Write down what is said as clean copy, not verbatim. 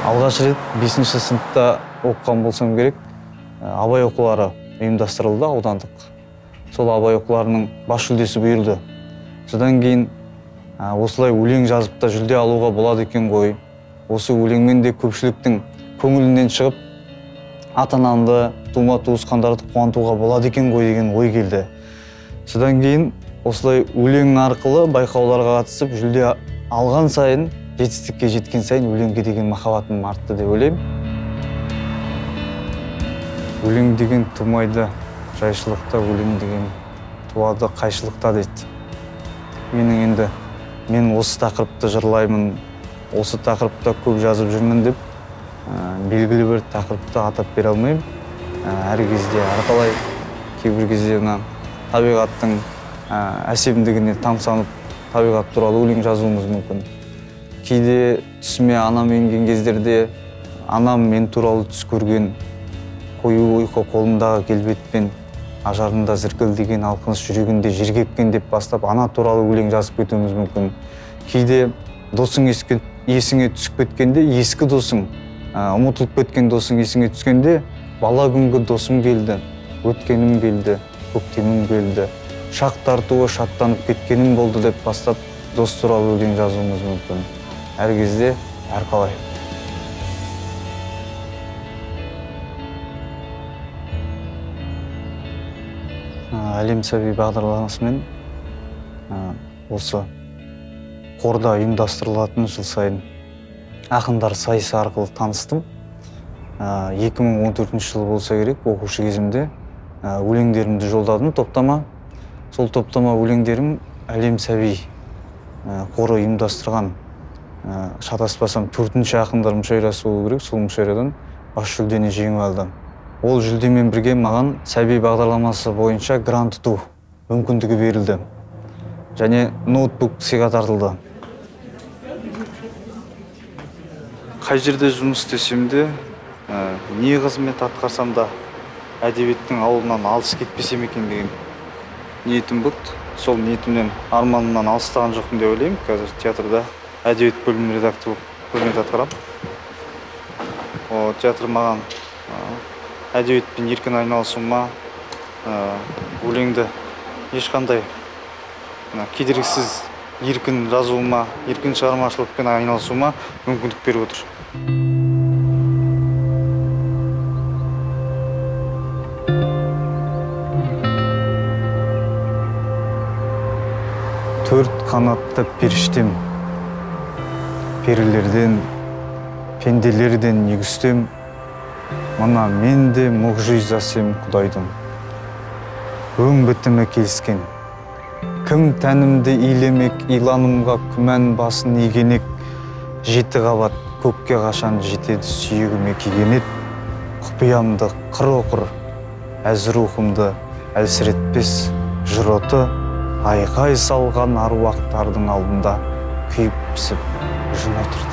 Алғаш рет 5-ші сыныпта оқыған болсам керек, абай оқулары ұйымдастырылды аудандық. Сол абай оқуларының бас жүлдесі бұйырды. Содан кейін осылай өлең жазып та жүлде алуға болады екен ғой. Осы өлеңмен де көпшіліктің көңілінен шығып, ата-анамды, тума-туысқандарды қуантуға болады екен ғой деген ой келді. Содан кейін осылай өлең арқылы байқауларға қатысып, жүлде алған сайын, жетістікке жеткен сайын өлеңге деген махаббатым артты деп ойлаймын. Өлең деген тумайды жайшылықта, өлең деген туады қайшылықта дейді. Мен осы тақырыпты жырлаймын, осы тақырыпта көп жазып жүрмін деп, белгілі бір тақырыпты атап бере алмаймын. Әр кезде, әрқалай кейбір кезде табиғаттың әсемдігіне тамсанып, табиғат туралы өлең жазуымыз мүмкін. Кейде түсіме анам енген кездерде, анам мен туралы түс көрген, қою ұйқы қолындағы келбетпен, ажарында зіркілдеген алқыныс жүрегінде жергепкен деп бастап, ана туралы өлең жазып кетуіміз мүмкін. Кейде досың есіңе түсіп кеткенде, ескі досың, ұмытылып кеткен досың есіңе түскенде, бала күнгі досым келді, өткенім келді, көктемім келді, шақ тартуы шаттанып кеткенім болды деп бастап, дос туралы өлең жазуымыз мүмкін. Әр кезде, әрқалай. Әлем сәби бағдарламасымен осы қорда ұйымдастырылатын жыл сайын ақындар сайысы арқылы таныстым. 2014 жыл болса керек, оқушы кезімде өлеңдерімді жолдадым топтама. Сол топтама өлеңдерім Әлем сәби қоры ұйымдастырған, шатаспасам 4-ші ақындар мүшәйрасы болу керек, сол мүшәйрадан бас жүлдені жеңіп алдым. Ол жүлдемен бірге маған сәби бағдарламасы бойынша грант ұту мүмкіндігі берілді. Және ноутбук сыйға тартылды. Қай жерде жұмыс істесем де, не қызмет атқарсам да, әдебиеттің ауылынан алыс кетпесем екен деген ниетім болды. Сол ниетімнен, арманымнан алыстаған жоқпын деп ойлаймын. Қазір театрда әдебиет бөлім редакторы қызмет атқарамын. Театр маған әдебиетпен еркін айналысуыма, өлеңді ешқандай кедергісіз еркін жазуыма, еркін шығармашылықпен айналысуыма мүмкіндік беріп отыр. Төрт қанатты періштем, перілерден, пенделерден егістем, мына мен де мұғжизасым Құдайдың. Өң бітімі келіскен, кім тәнімді илемек, иланымға күмән басын игенек, жеті қабат көкке қашан жетеді сүйегіме кигенет, құпиямды қыр оқыр, әз рухымды әлсіретпес жыр оты, айқай салған аруақтардың алдында күйіп пісіп жын отыр.